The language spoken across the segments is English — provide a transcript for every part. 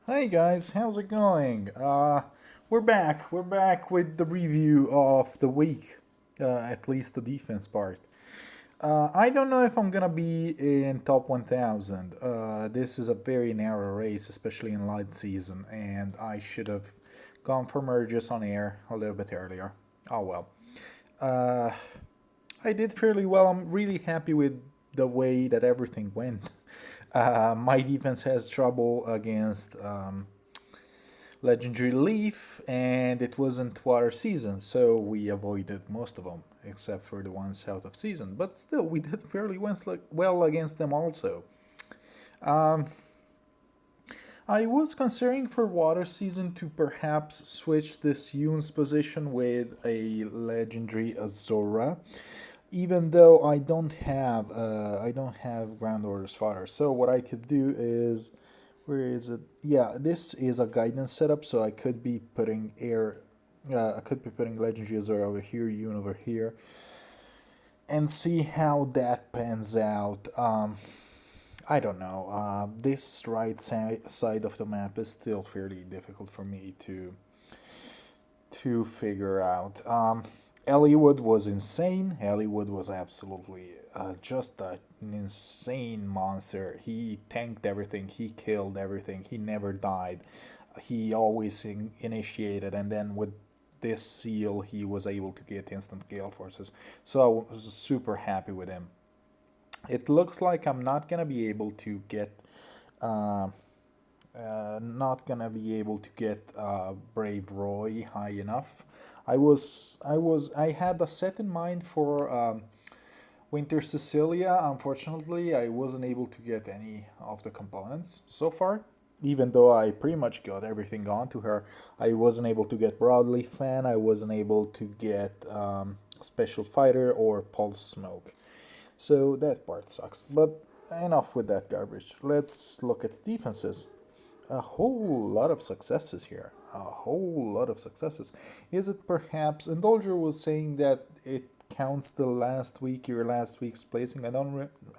Hey guys, how's it going? We're back. We're back with the review of the week, at least the defense part. I don't know if I'm gonna be in top 1000. This is a very narrow race, especially in light season, and I should have gone for merges on air a little bit earlier. Oh well. Uh, I did fairly well. I'm really happy with the way that everything went. My defense has trouble against legendary Leif, and it wasn't water season, so we avoided most of them, except for the ones out of season. But still, we did fairly well against them also. Um, I was considering for water season to perhaps switch this Yoon's position with a legendary Azora, even though I don't have Ground Orders fodder. So what I could do is, where is it? Yeah, this is a guidance setup, so I could be putting I could be putting Legendary Azor over here, Yoon over here, and see how that pans out. I don't know. This side of the map is still fairly difficult for me to figure out. Eliwood was insane. Eliwood was absolutely just an insane monster. He tanked everything. He killed everything. He never died. He always initiated, and then with this seal, he was able to get instant gale forces. So I was super happy with him. It looks like I'm not gonna be able to get uh, Brave Roy high enough. I had a set in mind for Winter Cecilia. Unfortunately, I wasn't able to get any of the components so far. Even though I pretty much got everything onto her, I wasn't able to get Broadleaf Fan. I wasn't able to get Special Fighter or Pulse Smoke. So that part sucks. But enough with that garbage. Let's look at the defenses. A whole lot of successes here. A whole lot of successes. Is it perhaps? Indulger was saying that it counts the last week, your last week's placing. I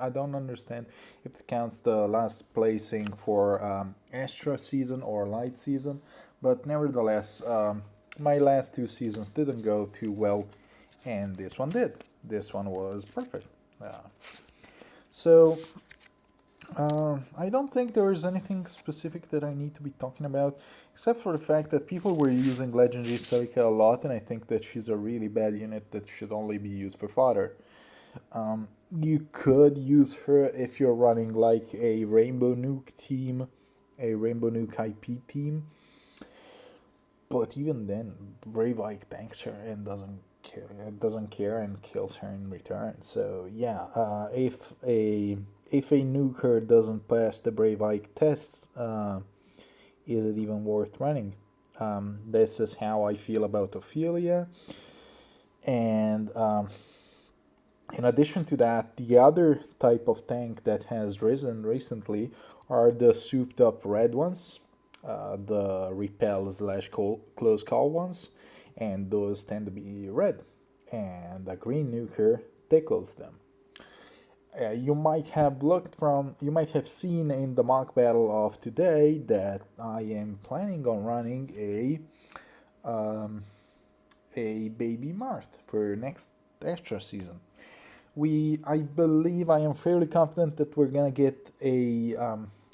don't understand if it counts the last placing for Astra season or light season, but nevertheless, my last two seasons didn't go too well, and this one did. This one was perfect. So I don't think there is anything specific that I need to be talking about, except for the fact that people were using Legendary Celica a lot, and I think that she's a really bad unit that should only be used for fodder. You could use her if you're running like a Rainbow Nuke team, a Rainbow Nuke IP team, but even then, Brave Ike tanks her and doesn't care and kills her in return. So yeah, if a nuker doesn't pass the Brave Ike test, is it even worth running? This is how I feel about Ophelia, and in addition to that, the other type of tank that has risen recently are the souped up red ones, the repel slash close call ones, and those tend to be red, and a green nuker tickles them. You might have seen in the mock battle of today that I am planning on running a baby Marth for next extra season. I believe I am fairly confident that we're gonna get a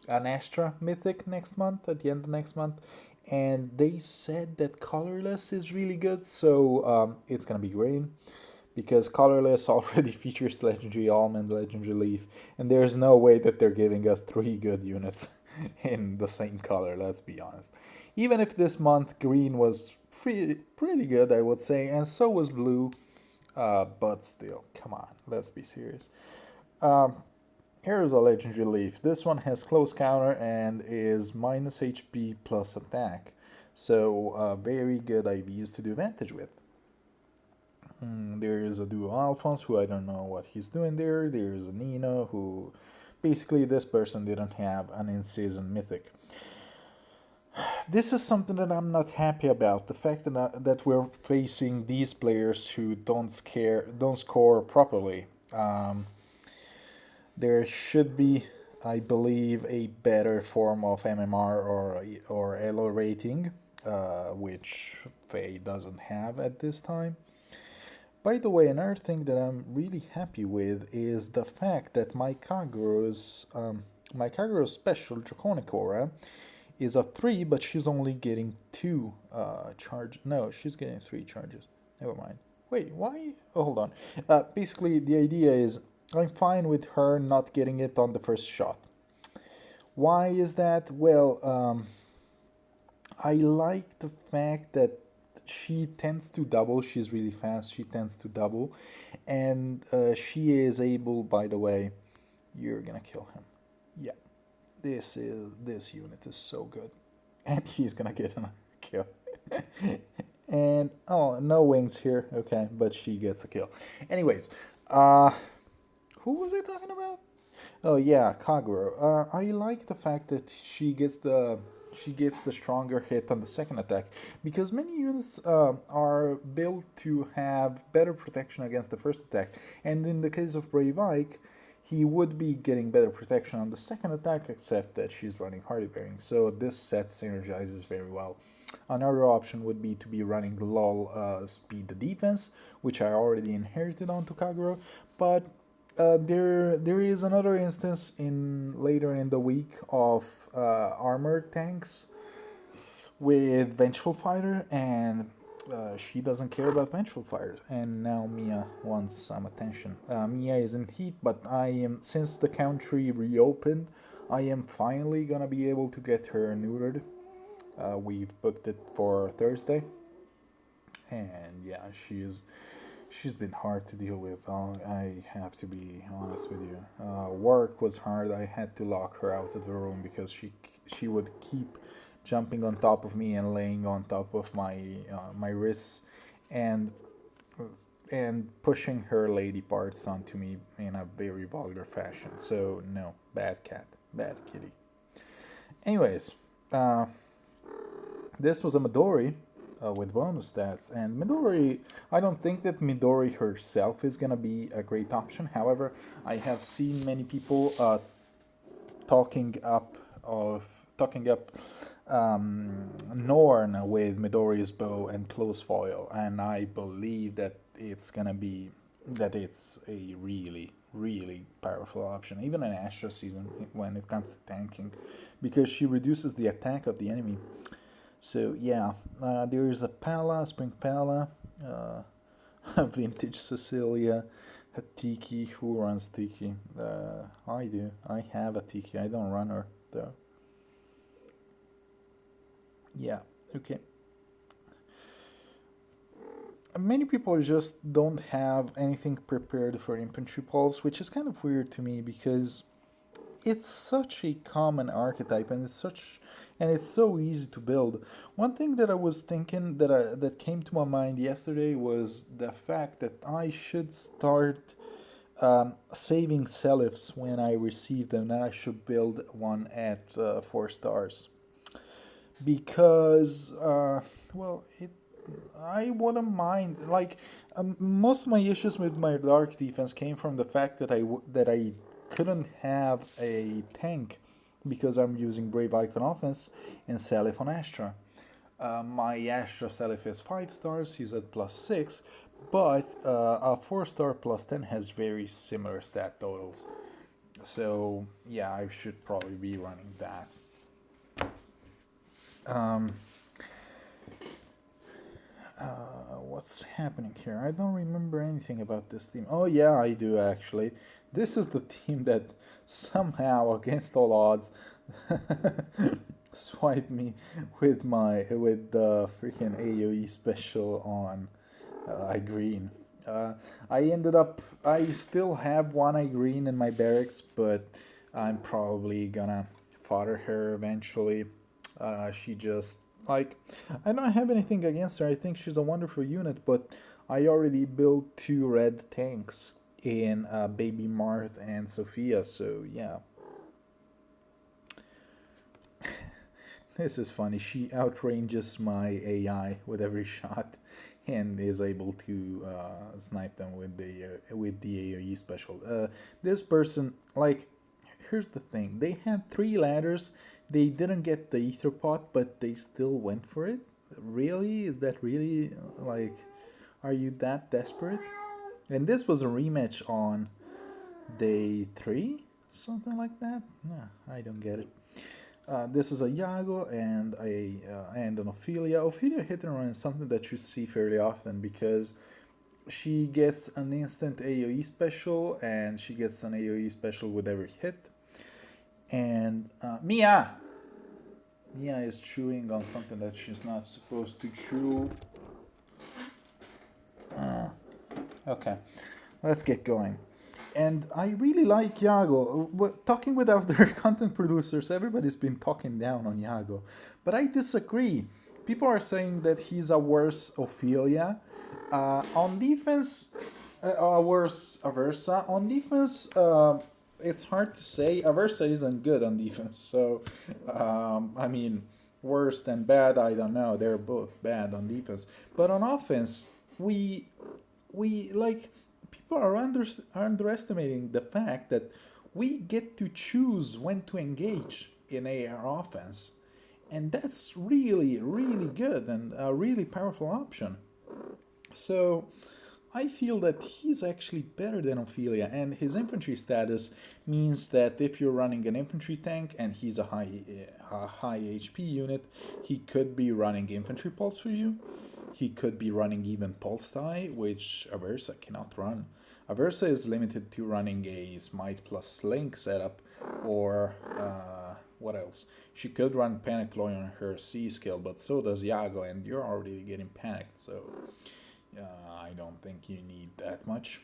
an Astra mythic next month, at the end of next month, and they said that colorless is really good, so it's gonna be green because colorless already features legendary almond, legendary leaf, and there's no way that they're giving us three good units in the same color. Let's be honest. Even if this month green was pretty good, I would say, and so was blue. But still, come on, let's be serious. Um, Here's a legendary leaf. This one has close counter and is minus HP plus attack. So, very good IVs to do vantage with. There is a duo Alphonse who I don't know what he's doing there. There's a Nino who basically this person didn't have an in season mythic. This is something that I'm not happy about. The fact that we're facing these players who don't score properly. There should be I believe, a better form of MMR or Elo rating, which Faye doesn't have at this time. By the way, another thing that I'm really happy with is the fact that my Kagero's special Draconic Aura is a 3, but she's only getting 2 charge. No, she's getting 3 charges. Never mind. Wait, why? Oh, hold on. Basically, the idea is I'm fine with her not getting it on the first shot. Why is that? Well, I like the fact that she tends to double. She's really fast. She tends to double. And she is able, by the way, you're gonna kill him. Yeah, this unit is so good. And he's gonna get another kill. And oh, no wings here. Okay, but she gets a kill. Anyways, who was I talking about? Oh yeah, Kagero. I like the fact that she gets the stronger hit on the second attack because many units are built to have better protection against the first attack, and in the case of Brave Ike, he would be getting better protection on the second attack, except that she's running Hardy Bearing, so this set synergizes very well. Another option would be to be running LOL Speed the Defense, which I already inherited onto Kagero, but there is another instance in later in the week of armored tanks with Vengeful Fighter, and she doesn't care about Vengeful Fighters. And now Mia wants some attention. Mia is in heat, but I am since the country reopened, I am finally gonna be able to get her neutered. We've booked it for Thursday, and yeah, she's been hard to deal with. I have to be honest with you. Work was hard. I had to lock her out of the room because she would keep jumping on top of me and laying on top of my wrists, and and pushing her lady parts onto me in a very vulgar fashion. So no, bad cat, bad kitty. Anyways, this was a Midori with bonus stats, and Midori, I don't think that Midori herself is gonna be a great option. However, I have seen many people talking up Norn with Midori's bow and close foil, and I believe that it's a really powerful option, even in Astra season when it comes to tanking, because she reduces the attack of the enemy. So yeah, there is a Pala, Spring Pala, a Vintage Cecilia, a Tiki. Who runs Tiki? I do. I have a Tiki. I don't run her though. Yeah. Okay. Many people just don't have anything prepared for infantry pulse, which is kind of weird to me because it's such a common archetype and it's so easy to build. One thing that I was thinking that came to my mind yesterday was the fact that I should start saving Selifs when I receive them, and I should build one at 4 stars because well it I wouldn't mind. Like most of my issues with my dark defense came from the fact that I couldn't have a tank because I'm using Brave Icon offense and Salif on Astra. My Astra Salif is 5 stars. He's at +6, but a 4 star +10 has very similar stat totals. So yeah, I should probably be running that. Um, what's happening here? I don't remember anything about this team. Oh yeah, I do actually. This is the team that somehow, against all odds, swiped me with the freaking AOE special on green. I still have one green in my barracks, but I'm probably gonna fodder her eventually. She just like I don't have anything against her. I think she's a wonderful unit, but I already built 2 red tanks in Baby Marth and Sophia. So yeah, this is funny. She outranges my AI with every shot, and is able to snipe them with the AOE special. This person, like, here's the thing. They had 3 ladders. They didn't get the ether pot, but they still went for it. Really? Is that really like? Are you that desperate? And this was a rematch on day 3, something like that. Nah, I don't get it. This is a Yago and an Ophelia. Ophelia hit and run is something that you see fairly often because she gets an instant AoE special and she gets an AoE special with every hit. And Mia is chewing on something that she's not supposed to chew. Okay, let's get going. And I really like Yago. Talking with other content producers, everybody's been talking down on Yago. But I disagree. People are saying that he's a worse Ophelia. On defense, a worse Aversa. On defense, it's hard to say. Aversa isn't good on defense. So, I mean, worse than bad, I don't know. They're both bad on defense. But on offense, we like people are underestimating the fact that we get to choose when to engage in AR offense, and that's really really good and a really powerful option. So I feel that he's actually better than Ophelia, and his infantry status means that if you're running an infantry tank and he's a high HP unit, he could be running infantry pulse for you. He could be running even pulse die, which Aversa cannot run. Aversa is limited to running a smite plus slink setup, or what else? She could run panic ploy on her C skill, but so does Yago, and you're already getting panicked, so I don't think you need that much.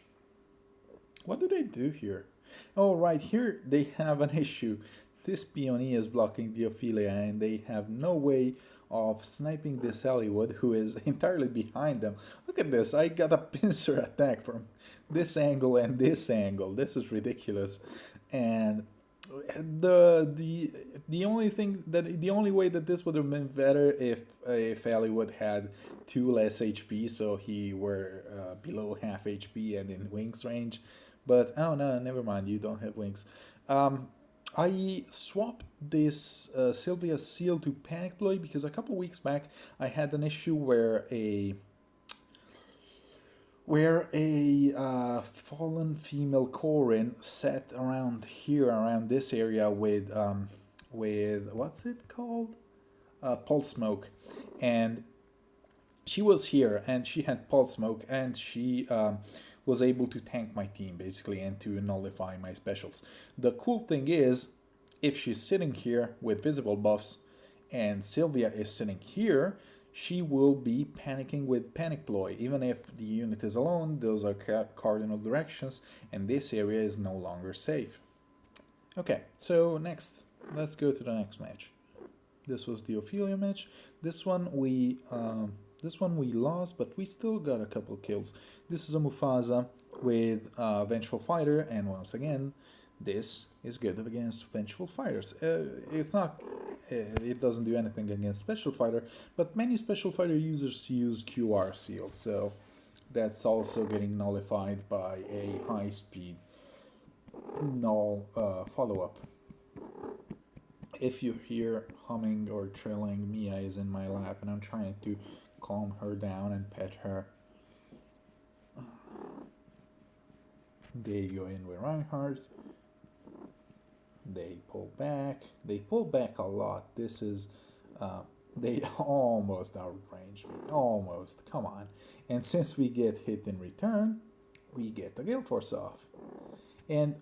What do they do here? Oh, right, here they have an issue. This peony is blocking the Ophelia, and they have no way of sniping this Eliwood, who is entirely behind them. Look at this, I got a pincer attack from this angle and this angle. This is ridiculous. And the only way that this would have been better if Eliwood had 2 less HP, so he were below half HP and in wings range. But oh no, never mind, you don't have wings. I swapped this Sylvia Seal to Panic Ploy because a couple weeks back I had an issue where a fallen female Corin sat around here, around this area with what's it called? Pulse Smoke, and she was here and she had Pulse Smoke and she was able to tank my team basically and to nullify my specials. The cool thing is, if she's sitting here with visible buffs and Sylvia is sitting here, she will be panicking with Panic Ploy. Even if the unit is alone, those are cardinal directions and this area is no longer safe. Okay, so next, let's go to the next match. This was the Ophelia match. This one we lost, but we still got a couple kills. This is a Mufasa with Vengeful Fighter, and once again, this is good against Vengeful Fighters. It's not, it doesn't do anything against Special Fighter, but many Special Fighter users use QR seals, so that's also getting nullified by a high-speed null follow-up. If you hear humming or trilling, Mia is in my lap and I'm trying to calm her down and pet her. They go in with Reinhardt. They pull back. They pull back a lot. This is... they almost outranged me. Almost. Come on. And since we get hit in return, we get the Guild Force off. And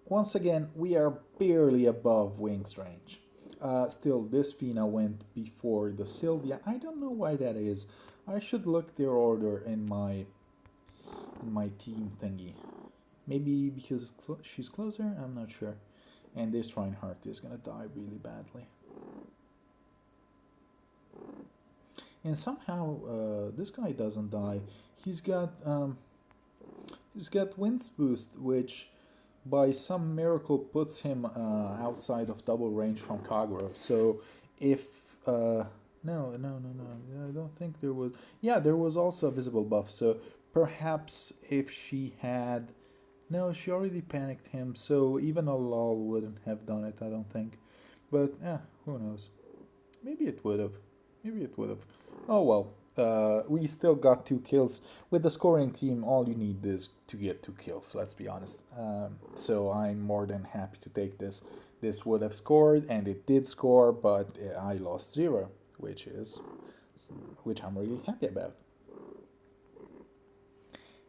once again, we are barely above wings range. Still, this Fina went before the Sylvia. I don't know why that is. I should look their order in my team thingy. Maybe because she's closer? I'm not sure. And this Reinhardt is gonna die really badly. And somehow this guy doesn't die. He's got Winds Boost, which by some miracle puts him outside of double range from Kagero. So if no, I don't think there was. Yeah, there was also a visible buff. So perhaps if she had No, she already panicked him, so even a lol wouldn't have done it, I don't think. But, who knows? Maybe it would have. Maybe it would have. Oh well. We still got 2 kills. With the scoring team, all you need is to get 2 kills, let's be honest. So I'm more than happy to take this. This would have scored, and it did score, but I lost 0, which I'm really happy about.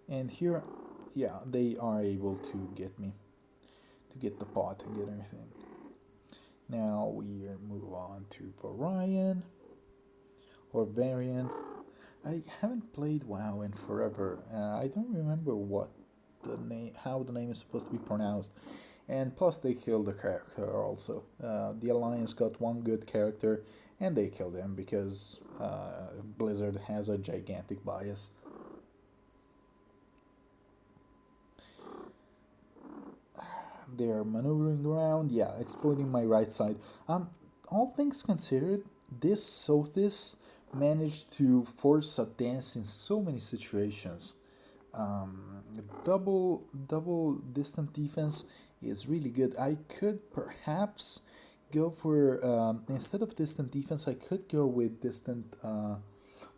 And here, yeah, they are able to get me, to get the pot and get everything. Now we move on to Varian or Varian. I haven't played WoW in forever. I don't remember what the name, how the name is supposed to be pronounced, and plus they killed the character also. The Alliance got one good character, and they killed him because Blizzard has a gigantic bias. They're maneuvering around, yeah, exploiting my right side. All things considered, this Sothis managed to force a dance in so many situations. Double distant defense is really good. I could perhaps go for instead of distant defense, I could go with distant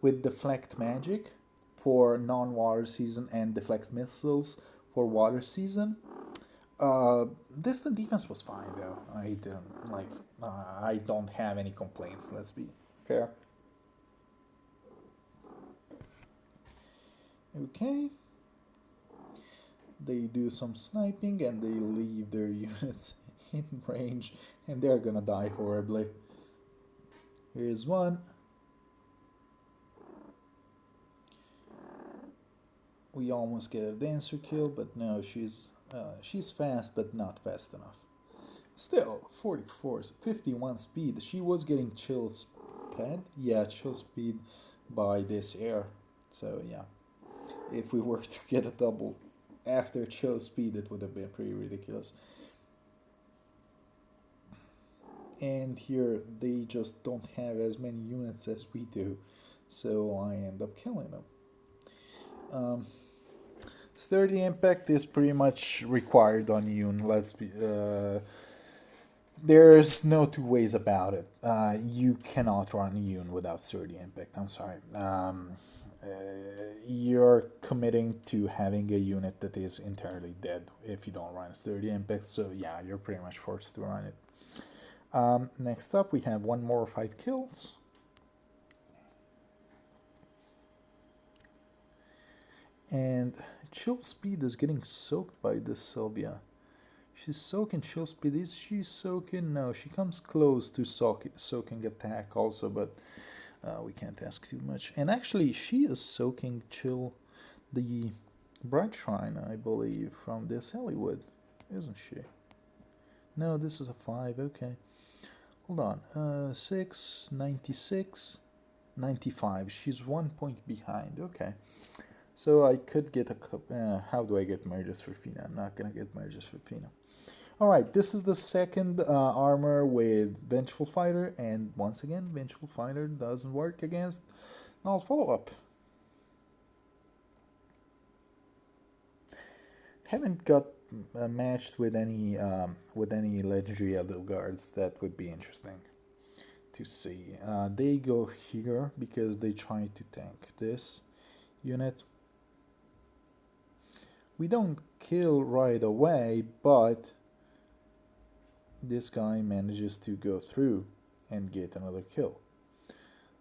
with deflect magic for non-water season and deflect missiles for water season. Distant defense was fine though. I didn't like. I don't have any complaints. Let's be fair. Okay. They do some sniping and they leave their units in range, and they're gonna die horribly. Here's one. We almost get a dancer kill, but no, she's fast, but not fast enough. Still, 44, 51 speed. She was getting chill speed. Yeah, chill speed by this air. So yeah, if we were to get a double after chill speed, it would have been pretty ridiculous. And here they just don't have as many units as we do, so I end up killing them. Sturdy impact is pretty much required on Yoon. There's no two ways about it. You cannot run Yoon without sturdy impact. I'm sorry. Uh, you're committing to having a unit that is entirely dead if you don't run sturdy impact. So yeah, you're pretty much forced to run it. Next up, we have one more 5 kills. And chill speed is getting soaked by this Sylvia. She's soaking chill speed. Is she soaking? No, she comes close to soaking attack also, but we can't ask too much. And actually, she is soaking chill the Bright Shrine, I believe, from this Eliwood, isn't she? No, this is a 5, okay. Hold on, 6, 96, 95. She's 1 point behind, okay. So I could get how do I get merges for Fina? I'm not gonna get merges for Fina. Alright, this is the second armor with Vengeful Fighter, and once again, Vengeful Fighter doesn't work against null follow-up. Haven't got matched with any legendary Edelgards. That would be interesting to see. They go here because they try to tank this unit. We don't kill right away, but this guy manages to go through and get another kill.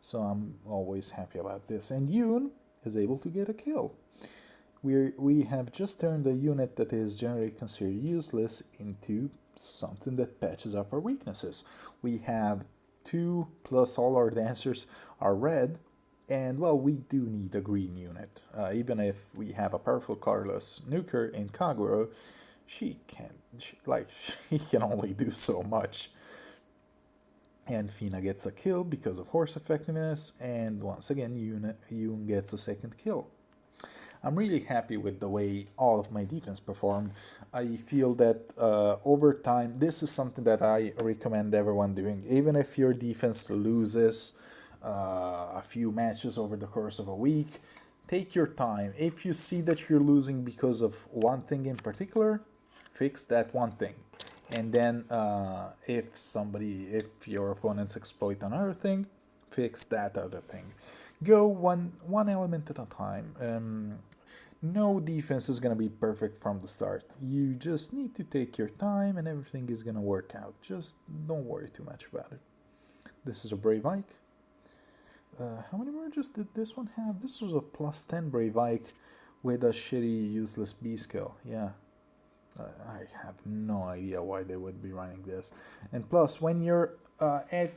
So I'm always happy about this. And Yoon is able to get a kill. We have just turned a unit that is generally considered useless into something that patches up our weaknesses. We have 2 plus all our dancers are red, and well, we do need a green unit. Even if we have a powerful Carlos Nuker in Kagero, she can only do so much. And Fina gets a kill because of horse effectiveness, and once again, Yoon gets a second kill. I'm really happy with the way all of my defense performed. I feel that over time, this is something that I recommend everyone doing. Even if your defense loses a few matches over the course of a week, take your time. If you see that you're losing because of one thing in particular, fix that one thing. And then if your opponents exploit another thing, fix that other thing. Go one element at a time. No defense is gonna be perfect from the start. You just need to take your time, and everything is gonna work out. Just don't worry too much about it. This is a Brave Ike. How many merges did this one have? This was a +10 Brave Ike with a shitty useless B skill. Yeah. I have no idea why they would be running this. And plus, when you're at,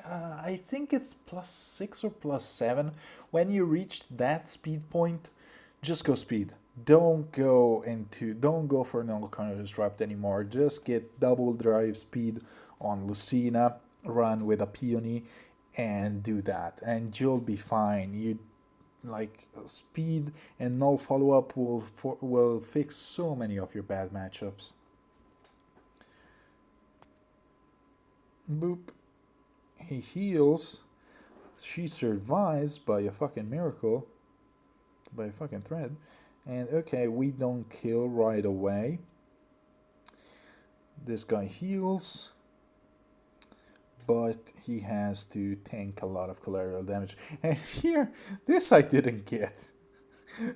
I think it's +6 or +7, when you reach that speed point, just go speed. Don't go for null counter disrupt anymore. Just get double drive speed on Lucina, run with a peony, and do that, and you'll be fine. You like speed and null follow up will fix so many of your bad matchups. Boop. He heals. She survives by a fucking miracle. By a fucking thread. And okay, we don't kill right away. This guy heals, but he has to tank a lot of collateral damage. And here, this I didn't get.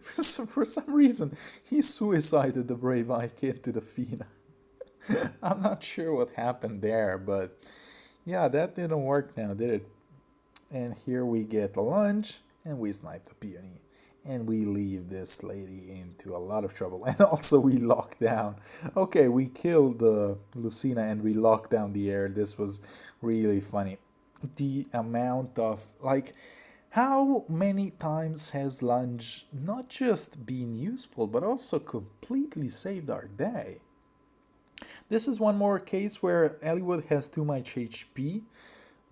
For some reason, he suicided the Brave Ike into the Fina. I'm not sure what happened there, but yeah, that didn't work now, did it? And here we get a lunge, and we snipe the peony. And we leave this lady into a lot of trouble. And also we lock down. Okay, we killed Lucina and we locked down the air. This was really funny. The amount of, like, how many times has lunge not just been useful, but also completely saved our day? This is one more case where Eliwood has too much HP,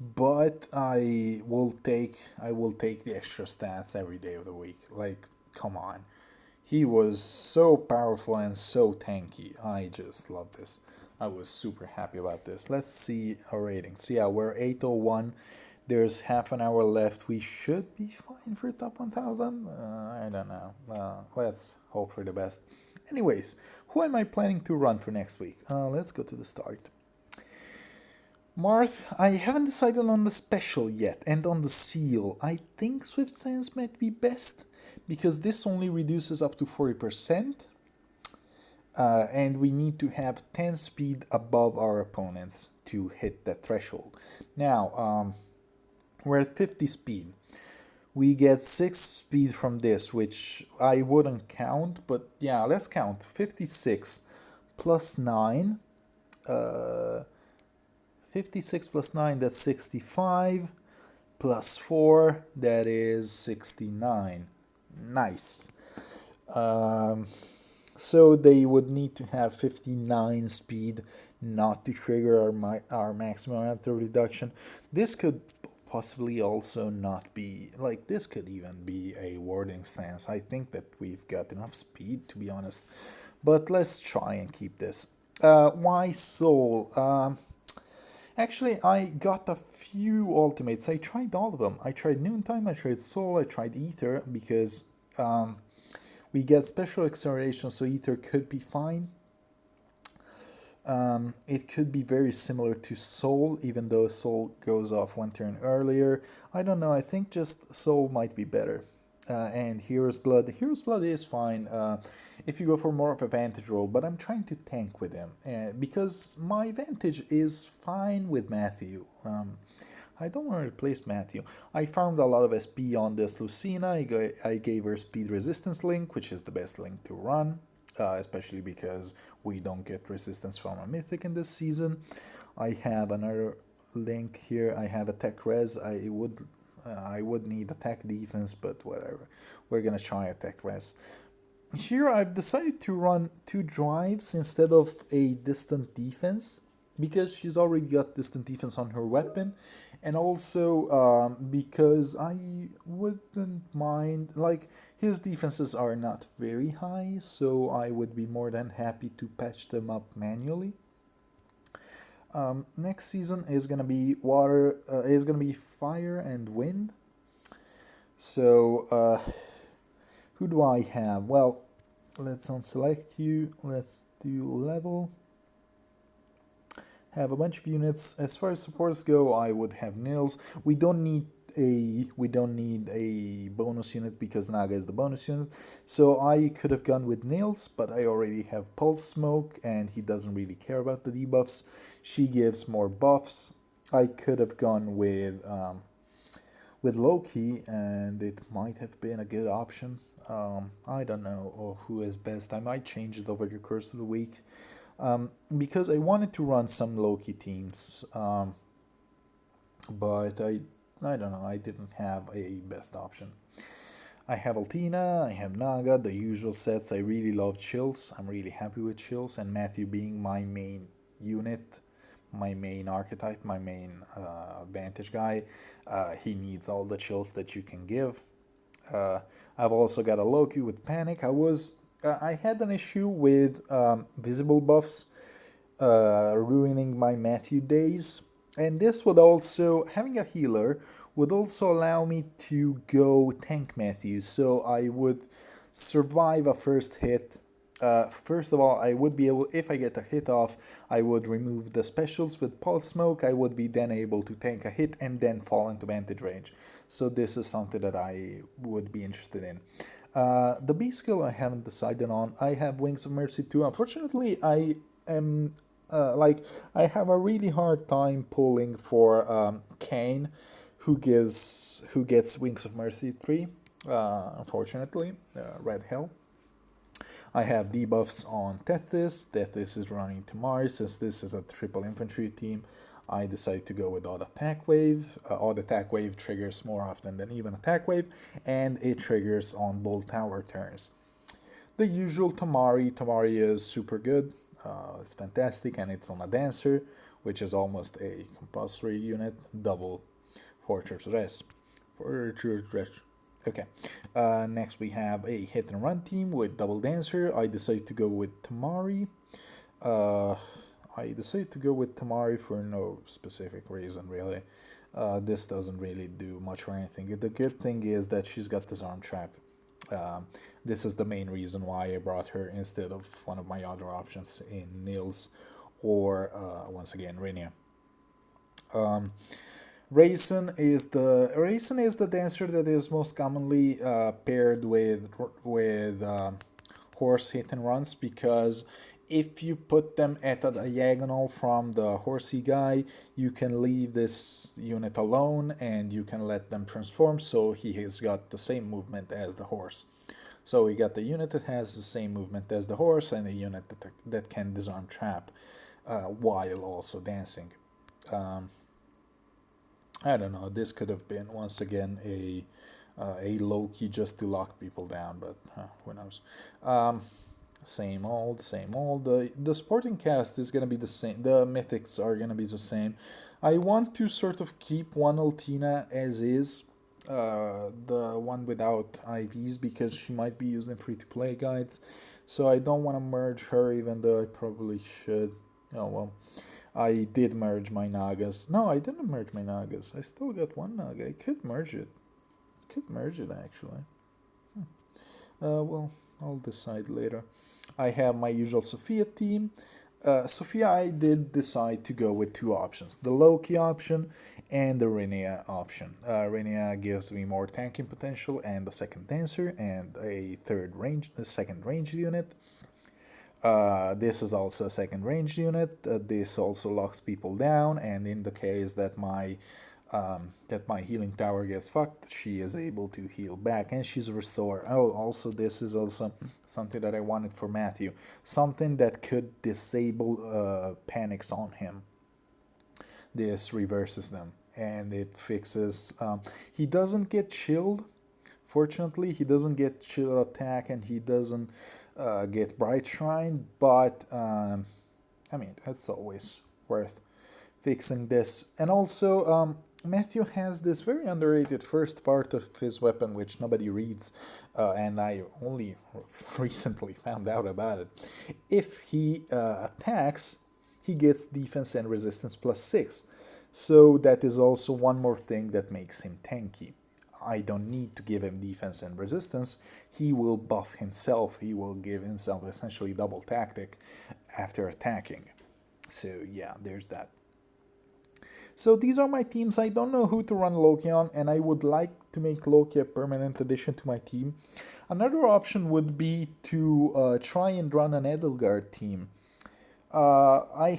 but I will take the extra stats every day of the week. Like, come on. He was so powerful and so tanky. I just love this. I was super happy about this. Let's see our ratings. Yeah, we're 801. There's half an hour left. We should be fine for top 1000. I don't know. Let's hope for the best. Anyways, who am I planning to run for next week? Let's go to the start. Marth, I haven't decided on the special yet, and on the seal. I think Swift Stance might be best, because this only reduces up to 40%, and we need to have 10 speed above our opponents to hit that threshold. Now, we're at 50 speed. We get 6 speed from this, which I wouldn't count, but yeah, let's count. 56 plus 9, 56 plus 9, that's 65, plus 4, that is 69. Nice. So they would need to have 59 speed not to trigger our maximum amount of reduction. This could possibly also not be, like, this could even be a warding stance. I think that we've got enough speed, to be honest. But let's try and keep this. Why Soul? Actually, I got a few ultimates. I tried all of them. I tried Noontime, I tried Soul, I tried Ether, because we get special acceleration, so Ether could be fine. It could be very similar to Soul, even though Soul goes off one turn earlier. I don't know, I think just Soul might be better. And Hero's Blood. Hero's Blood is fine if you go for more of a Vantage roll, but I'm trying to tank with him because my Vantage is fine with Matthew. I don't want to replace Matthew. I farmed a lot of SP on this Lucina. I gave her Speed Resistance Link, which is the best link to run, especially because we don't get resistance from a Mythic in this season. I have another link here. I have Attack Res. I would need attack defense, but whatever. We're gonna try attack res. Here I've decided to run 2 drives instead of a distant defense, because she's already got distant defense on her weapon, and also because I wouldn't mind, like, his defenses are not very high, so I would be more than happy to patch them up manually. Next season is gonna be fire and wind. So Who do I have? Well, let's unselect you. Let's do level. Have a bunch of units. As far as supports go, I would have Nils. We don't need a bonus unit because Naga is the bonus unit. So I could have gone with Nils, but I already have Pulse Smoke and he doesn't really care about the debuffs. She gives more buffs. I could have gone with Loki, and it might have been a good option. I don't know who is best. I might change it over the course of the week because I wanted to run some Loki teams, but I don't know. I didn't have a best option. I have Altina, I have Naga, the usual sets. I really love Chills. I'm really happy with Chills, and Matthew being my main unit, my main archetype, my main Vantage guy. He needs all the Chills that you can give. Uh, I've also got a Loki with Panic. I had an issue with visible buffs ruining my Matthew days. And this would also, having a healer, would also allow me to go tank Matthew. So I would survive a first hit. First of all, I would be able, if I get a hit off, I would remove the specials with Pulse Smoke. I would be then able to tank a hit and then fall into vantage range. So this is something that I would be interested in. The B skill I haven't decided on. I have Wings of Mercy too. Unfortunately, I am I have a really hard time pulling for Kane, who gets Wings of Mercy 3. Unfortunately, Red Hell. I have debuffs on Tethys. Tethys is running to Mars. Since this is a triple infantry team, I decide to go with Odd Attack Wave. Odd Attack Wave triggers more often than even Attack Wave, and it triggers on Bolt Tower turns. The usual Tamari. Tamari is super good. It's fantastic, and it's on a Dancer, which is almost a compulsory unit. Double Fortress Rest. Fortress Rest. Okay. Next we have a hit and run team with double Dancer. I decided to go with Tamari. Uh, I decided to go with Tamari for no specific reason, really. This doesn't really do much or anything. The good thing is that she's got Disarm Trap. Um, this is the main reason why I brought her instead of one of my other options in Nils or, once again, Renia. Raisin is the dancer that is most commonly paired with horse hit and runs, because if you put them at a diagonal from the horsey guy, you can leave this unit alone and you can let them transform, so he has got the same movement as the horse. So we got the unit that has the same movement as the horse and a unit that can disarm trap while also dancing. Um, I don't know. This could have been once again a Loki just to lock people down, but who knows? Um, same old, same old. The supporting cast is gonna be the same. The mythics are gonna be the same. I want to sort of keep one Altina as is, the one without IVs, because she might be using free to play guides. So I don't want to merge her, even though I probably should. Oh well. I did merge my Nagas. No, I didn't merge my Nagas. I still got one Naga. I could merge it. Could merge it actually. Well, I'll decide later. I have my usual Sophia team. Sophia, I did decide to go with two options: the Loki option and the Renia option. Renia gives me more tanking potential and a second dancer and a second range unit. This is also a second ranged unit. This also locks people down, and in the case that my healing tower gets fucked, she is able to heal back, and she's a restorer. Oh, also this is also something that I wanted for Matthew, something that could disable panics on him. This reverses them, and it fixes. He doesn't get chilled. Fortunately, he doesn't get chill attack, and he doesn't get bright shrine. But I mean, it's always worth fixing this. And also, Matthew has this very underrated first part of his weapon, which nobody reads, and I only recently found out about it. If he attacks, he gets defense and resistance plus 6. So that is also one more thing that makes him tanky. I don't need to give him defense and resistance. He will buff himself. He will give himself essentially double tactic after attacking. So yeah, there's that. So these are my teams. I don't know who to run Loki on, and I would like to make Loki a permanent addition to my team. Another option would be to try and run an Edelgard team. I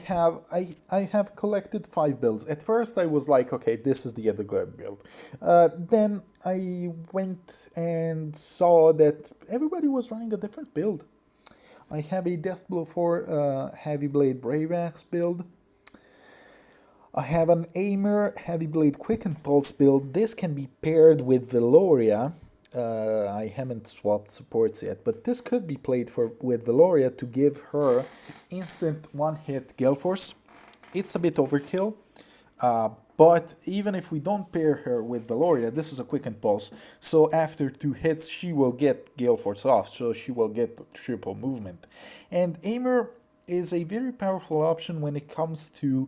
have collected 5 builds. At first, I was like, okay, this is the Edelgard build. Then I went and saw that everybody was running a different build. I have a Deathblow 4 Heavy Blade Brave Axe build. I have an Aimer Heavy Blade Quicken Pulse build. This can be paired with Veloria. I haven't swapped supports yet, but this could be played with Veloria to give her instant one-hit Gale Force. It's a bit overkill, but even if we don't pair her with Veloria, this is a Quicken Pulse, so after 2 hits she will get Gale Force off, so she will get the triple movement. And Aimer is a very powerful option when it comes to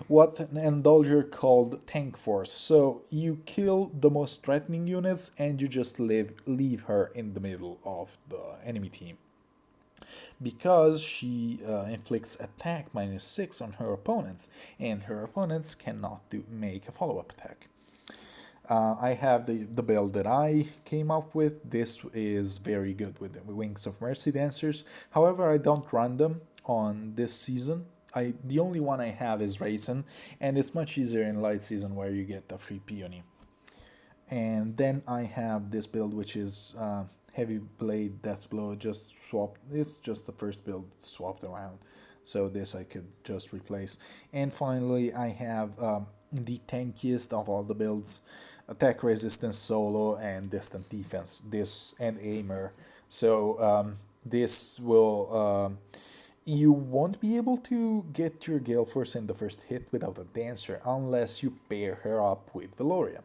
what an Indulger called Tank Force. So you kill the most threatening units and you just leave her in the middle of the enemy team. Because she inflicts attack -6 on her opponents, and her opponents cannot make a follow-up attack. I have the build that I came up with. This is very good with the Wings of Mercy Dancers. However, I don't run them on this season. The only one I have is Raisin, and it's much easier in light season where you get a free peony. And then I have this build, which is Heavy Blade Deathblow. Just swap. It's just the first build swapped around, so this I could just replace. And finally, I have the tankiest of all the builds: attack resistance solo and distant defense. This and aimer. So this will. You won't be able to get your Gale Force in the first hit without a Dancer unless you pair her up with Veloria.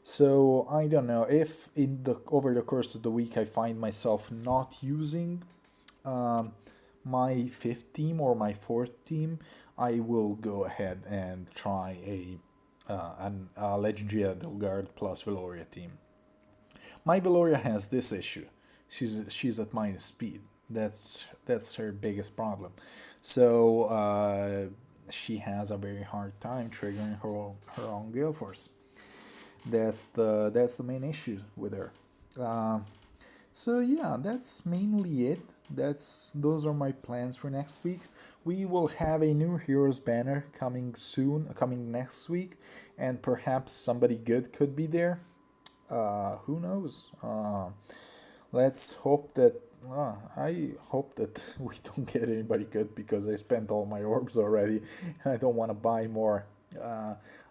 So I don't know if over the course of the week I find myself not using my 5th team or my 4th team, I will go ahead and try a Legendary Edelgard plus Veloria team. My Veloria has this issue. She's at minus speed. That's her biggest problem. So she has a very hard time triggering her own Gale Force. That's the main issue with her. So yeah, that's mainly it. Those are my plans for next week. We will have a new Heroes banner coming next week, and perhaps somebody good could be there. Who knows? Let's hope that. I hope that we don't get anybody good because I spent all my orbs already and I don't want to buy more.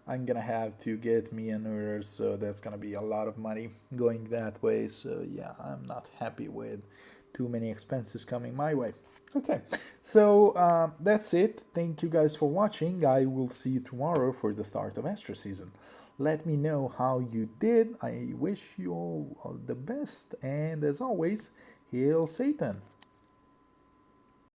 I'm gonna have to get me a neuter, so that's gonna be a lot of money going that way. So yeah, I'm not happy with too many expenses coming my way. Okay, so that's it. Thank you guys for watching. I will see you tomorrow for the start of Astra season. Let me know how you did. I wish you all the best, and as always, Hail Satan!